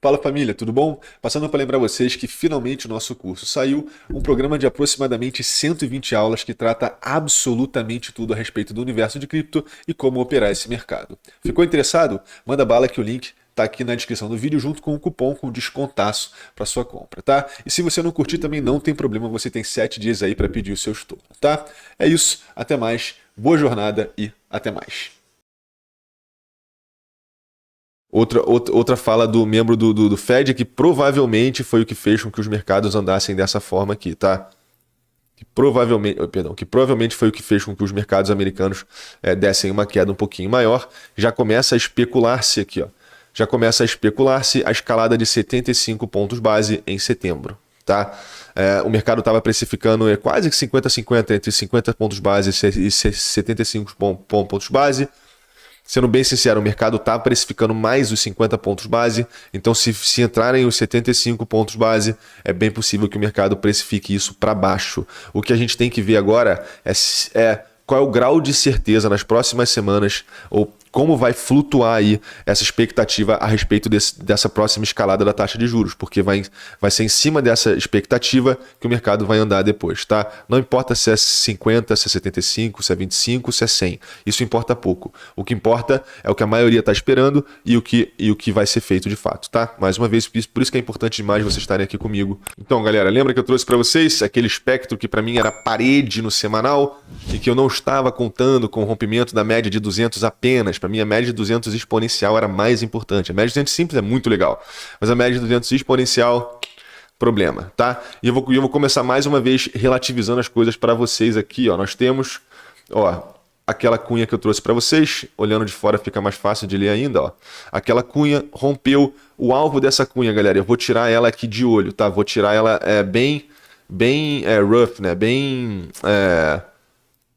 Fala família, tudo bom? Passando para lembrar vocês que finalmente o nosso curso saiu, um programa de aproximadamente 120 aulas que trata absolutamente tudo a respeito do universo de cripto e como operar esse mercado. Ficou interessado? Manda bala que o link tá aqui na descrição do vídeo junto com o cupom com descontaço para sua compra, tá? E se você não curtir também não tem problema, você tem 7 dias aí para pedir o seu estorno, tá? É isso, até mais, boa jornada e até mais. Outra fala do membro do Fed é que provavelmente foi o que fez com que os mercados andassem dessa forma aqui, tá? Que provavelmente foi o que fez com que os mercados americanos dessem uma queda um pouquinho maior. Já começa a especular-se aqui, ó. Já começa a especular-se a escalada de 75 pontos base em setembro, tá? O mercado estava precificando quase que 50-50 entre 50 pontos base e 75 pontos base. Sendo bem sincero, o mercado está precificando mais os 50 pontos base, então se entrarem os 75 pontos base, é bem possível que o mercado precifique isso para baixo. O que a gente tem que ver agora é qual é o grau de certeza nas próximas semanas, ou como vai flutuar aí essa expectativa a respeito dessa próxima escalada da taxa de juros, porque vai ser em cima dessa expectativa que o mercado vai andar depois, tá? Não importa se é 50, se é 75, se é 25, se é 100, isso importa pouco. O que importa é o que a maioria está esperando e o que vai ser feito de fato, tá? Mais uma vez, por isso que é importante demais vocês estarem aqui comigo. Então, galera, lembra que eu trouxe para vocês aquele espectro que para mim era parede no semanal e que eu não estava contando com o rompimento da média de 200 apenas. Para mim, a média de 200 exponencial era mais importante. A média de 200 simples é muito legal, mas a média de 200 exponencial, problema, tá? E eu vou começar mais uma vez relativizando as coisas para vocês aqui, ó. Nós temos, ó, aquela cunha que eu trouxe para vocês. Olhando de fora fica mais fácil de ler ainda, ó. Aquela cunha rompeu o alvo dessa cunha, galera. Eu vou tirar ela aqui de olho, tá? Vou tirar ela bem rough, né? Bem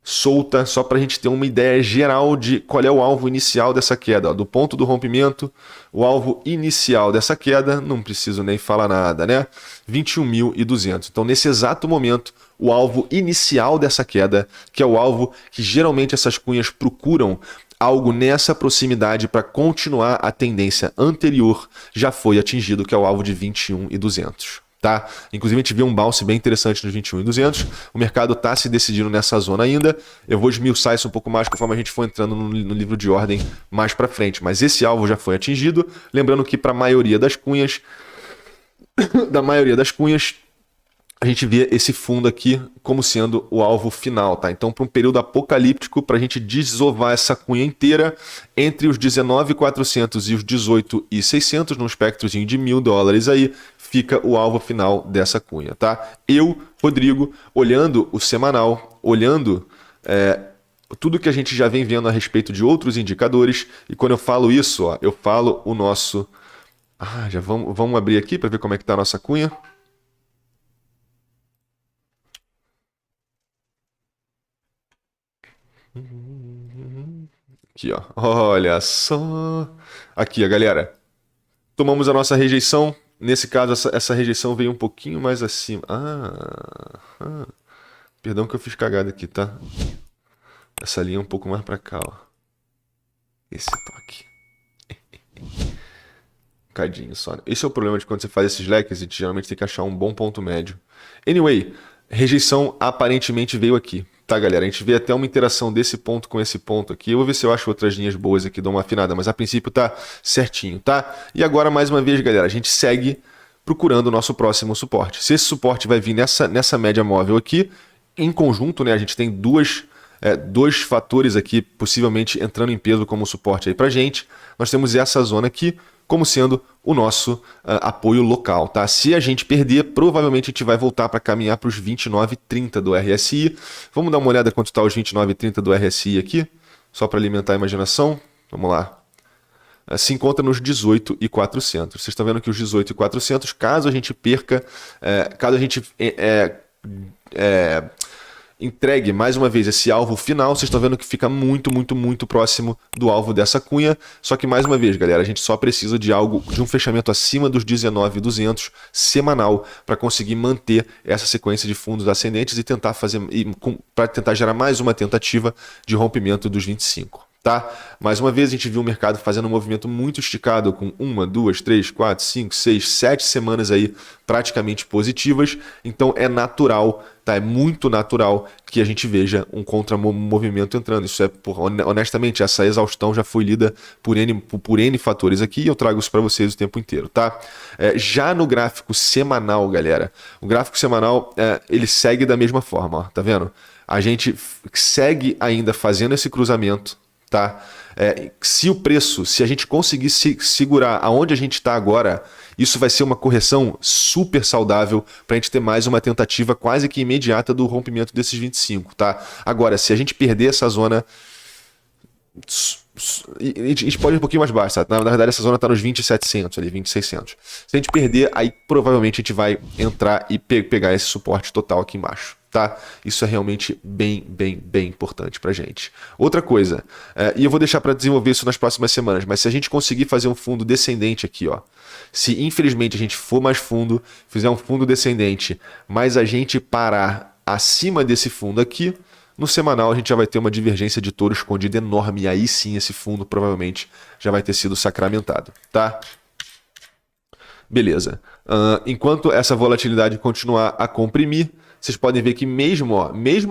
solta, só para a gente ter uma ideia geral de qual é o alvo inicial dessa queda. Ó. Do ponto do rompimento, o alvo inicial dessa queda, não preciso nem falar nada, né? 21.200. Então, nesse exato momento, o alvo inicial dessa queda, que é o alvo que geralmente essas cunhas procuram, algo nessa proximidade para continuar a tendência anterior, já foi atingido, que é o alvo de 21.200. Tá? Inclusive a gente viu um bounce bem interessante nos 21.200. O mercado está se decidindo nessa zona ainda. Eu vou esmiuçar isso um pouco mais conforme a gente for entrando no livro de ordem mais para frente. Mas esse alvo já foi atingido. Lembrando que para a maioria das cunhas, a gente vê esse fundo aqui como sendo o alvo final, tá? Então, para um período apocalíptico, para a gente desovar essa cunha inteira, entre os 19.400 e os 18.600, num espectrozinho de $1.000 aí, fica o alvo final dessa cunha, tá? Eu, Rodrigo, olhando o semanal, olhando tudo que a gente já vem vendo a respeito de outros indicadores, e quando eu falo isso, ó, eu falo o nosso... já vamos abrir aqui para ver como é que está a nossa cunha. Aqui, ó. Olha só. Aqui, ó, galera. Tomamos a nossa rejeição. Nesse caso, essa rejeição veio um pouquinho mais acima. Perdão que eu fiz cagada aqui, tá? Essa linha é um pouco mais pra cá, ó. Esse toque. Um cadinho só. Esse é o problema de quando você faz esses leques, a gente geralmente tem que achar um bom ponto médio. Anyway, rejeição aparentemente veio aqui. Tá, galera? A gente vê até uma interação desse ponto com esse ponto aqui. Eu vou ver se eu acho outras linhas boas aqui, dou uma afinada, mas a princípio tá certinho, tá? E agora, mais uma vez, galera, a gente segue procurando o nosso próximo suporte. Se esse suporte vai vir nessa média móvel aqui, em conjunto, né? A gente tem dois fatores aqui, possivelmente entrando em peso como suporte aí pra gente. Nós temos essa zona aqui como sendo o nosso apoio local, tá? Se a gente perder, provavelmente a gente vai voltar para caminhar para os 29,30 do RSI. Vamos dar uma olhada quanto está os 29,30 do RSI aqui, só para alimentar a imaginação. Vamos lá. Se encontra nos 18.400. Vocês estão vendo que os 18.400, caso a gente perca, caso a gente entregue mais uma vez esse alvo final, vocês estão vendo que fica muito, muito, muito próximo do alvo dessa cunha. Só que mais uma vez, galera, a gente só precisa de um fechamento acima dos 19.200 semanal para conseguir manter essa sequência de fundos ascendentes e tentar gerar mais uma tentativa de rompimento dos 25. tá? Mais uma vez, a gente viu o mercado fazendo um movimento muito esticado, com 1, 2, 3, 4, 5, 6, 7 semanas aí praticamente positivas. Então é natural, tá? É muito natural que a gente veja um contramovimento entrando. Isso é, honestamente, essa exaustão já foi lida por N fatores aqui e eu trago isso para vocês o tempo inteiro, tá? Já no gráfico semanal, galera, o gráfico semanal ele segue da mesma forma, ó, tá vendo? A gente segue ainda fazendo esse cruzamento, tá? Se a gente conseguir segurar aonde a gente está agora, isso vai ser uma correção super saudável para a gente ter mais uma tentativa quase que imediata do rompimento desses 25, tá? Agora, se a gente perder essa zona, a gente pode ir um pouquinho mais baixo, tá? Na verdade, essa zona está nos 20.700 ali, 20.600. Se a gente perder, aí provavelmente a gente vai entrar e pegar esse suporte total aqui embaixo, tá? Isso é realmente bem importante pra gente. Outra coisa, e eu vou deixar para desenvolver isso nas próximas semanas, mas se a gente conseguir fazer um fundo descendente aqui, ó, se infelizmente a gente for mais fundo, fizer um fundo descendente, mas a gente parar acima desse fundo aqui, no semanal a gente já vai ter uma divergência de touro escondida enorme, e aí sim esse fundo provavelmente já vai ter sido sacramentado, tá? Beleza. Enquanto essa volatilidade continuar a comprimir, vocês podem ver que mesmo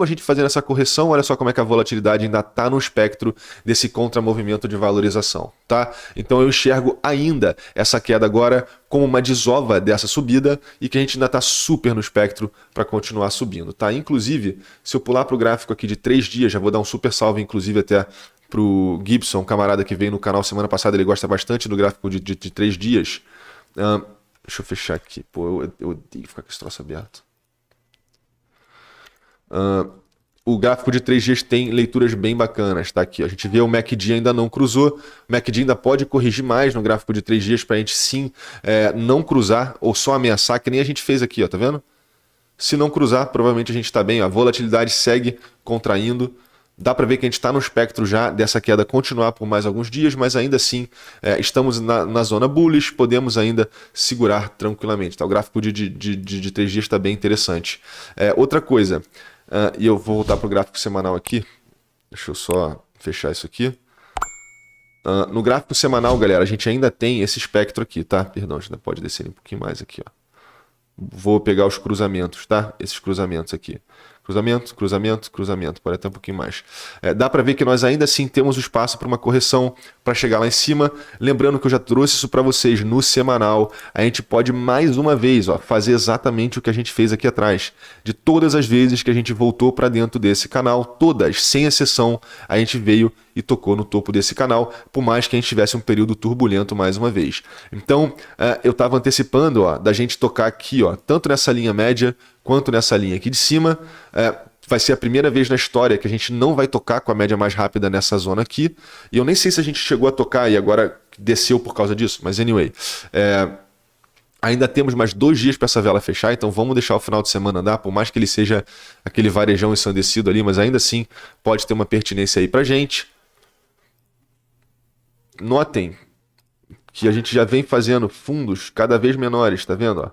a gente fazendo essa correção, olha só como é que a volatilidade ainda está no espectro desse contramovimento de valorização, tá? Então eu enxergo ainda essa queda agora como uma desova dessa subida e que a gente ainda está super no espectro para continuar subindo, tá? Inclusive, se eu pular para o gráfico aqui de 3 dias, já vou dar um super salve, inclusive até para o Gibson, um camarada que veio no canal semana passada, ele gosta bastante do gráfico de 3 dias. Deixa eu fechar aqui, pô, eu odeio ficar com esse troço aberto. O gráfico de 3 dias tem leituras bem bacanas, tá aqui. A gente vê o MACD ainda não cruzou, o MACD ainda pode corrigir mais no gráfico de 3 dias para a gente sim não cruzar ou só ameaçar, que nem a gente fez aqui, ó, tá vendo? Se não cruzar, provavelmente a gente está bem, ó, a volatilidade segue contraindo. Dá para ver que a gente está no espectro já dessa queda continuar por mais alguns dias, mas ainda assim estamos na zona bullish, podemos ainda segurar tranquilamente. Tá? O gráfico de 3 dias está bem interessante. Outra coisa, e eu vou voltar para o gráfico semanal aqui, deixa eu só fechar isso aqui. No gráfico semanal, galera, a gente ainda tem esse espectro aqui, tá? Perdão, a gente ainda pode descer um pouquinho mais aqui, ó. Vou pegar os cruzamentos, tá? Esses cruzamentos aqui. Cruzamento, cruzamento, cruzamento. Pode até um pouquinho mais. Dá para ver que nós ainda assim temos o espaço para uma correção para chegar lá em cima. Lembrando que eu já trouxe isso para vocês no semanal. A gente pode mais uma vez fazer exatamente o que a gente fez aqui atrás. De todas as vezes que a gente voltou para dentro desse canal, todas, sem exceção, a gente veio e tocou no topo desse canal, por mais que a gente tivesse um período turbulento mais uma vez. Então, eu estava antecipando da gente tocar aqui, tanto nessa linha média quanto nessa linha aqui de cima. Vai ser a primeira vez na história que a gente não vai tocar com a média mais rápida nessa zona aqui. E eu nem sei se a gente chegou a tocar e agora desceu por causa disso, mas anyway. Ainda temos mais 2 dias para essa vela fechar, então vamos deixar o final de semana andar, por mais que ele seja aquele varejão ensandecido ali, mas ainda assim pode ter uma pertinência aí para a gente. Notem que a gente já vem fazendo fundos cada vez menores, tá vendo?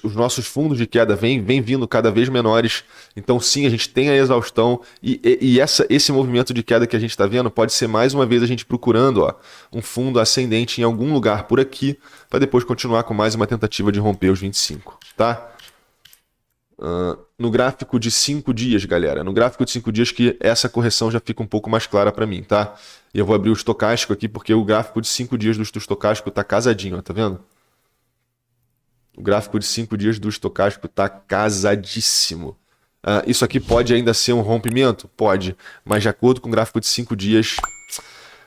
Os nossos fundos de queda vêm vindo cada vez menores. Então sim, a gente tem a exaustão e esse movimento de queda que a gente está vendo pode ser mais uma vez a gente procurando um fundo ascendente em algum lugar por aqui para depois continuar com mais uma tentativa de romper os 25, tá? No gráfico de 5 dias, galera, no gráfico de 5 dias que essa correção já fica um pouco mais clara para mim, tá? E eu vou abrir o estocástico aqui porque o gráfico de 5 dias do estocástico tá casadinho, ó, tá vendo? O gráfico de 5 dias do estocástico tá casadíssimo. Isso aqui pode ainda ser um rompimento? Pode, mas de acordo com o gráfico de 5 dias,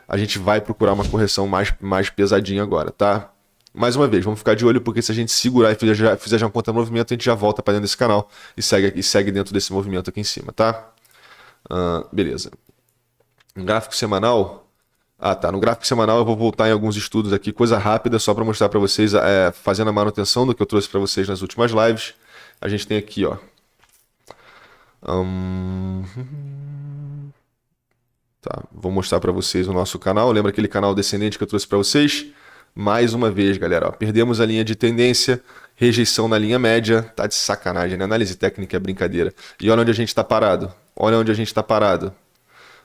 a gente vai procurar uma correção mais pesadinha agora, tá? Mais uma vez, vamos ficar de olho, porque se a gente segurar e fizer já um contra-movimento, a gente já volta para dentro desse canal e segue dentro desse movimento aqui em cima, tá? Beleza. No gráfico semanal... tá. No gráfico semanal eu vou voltar em alguns estudos aqui, coisa rápida, só para mostrar para vocês, fazendo a manutenção do que eu trouxe para vocês nas últimas lives. A gente tem aqui, ó. Tá, vou mostrar para vocês o nosso canal. Lembra aquele canal descendente que eu trouxe para vocês? Mais uma vez, galera, ó, perdemos a linha de tendência, rejeição na linha média, tá de sacanagem, né? Análise técnica é brincadeira. E olha onde a gente está parado. Olha onde a gente está parado.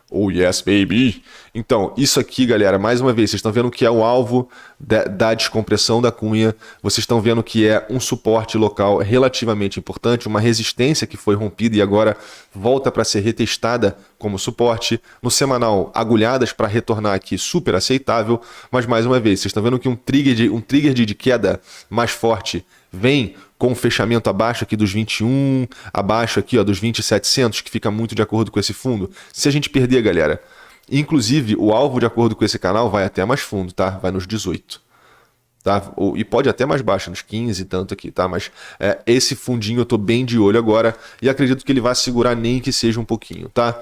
Oh yes, baby! Então, isso aqui, galera, mais uma vez, vocês estão vendo que é o alvo da descompressão da cunha, vocês estão vendo que é um suporte local relativamente importante, uma resistência que foi rompida e agora volta para ser retestada como suporte. No semanal, agulhadas para retornar aqui, super aceitável, mas mais uma vez, vocês estão vendo que um trigger de queda mais forte vem com o fechamento abaixo aqui dos 21, abaixo aqui ó, dos 20.700, que fica muito de acordo com esse fundo. Se a gente perder, galera, inclusive o alvo de acordo com esse canal vai até mais fundo, tá? Vai nos 18. Tá? E pode até mais baixo, nos 15 e tanto aqui, tá? Mas esse fundinho eu tô bem de olho agora e acredito que ele vai segurar nem que seja um pouquinho, tá?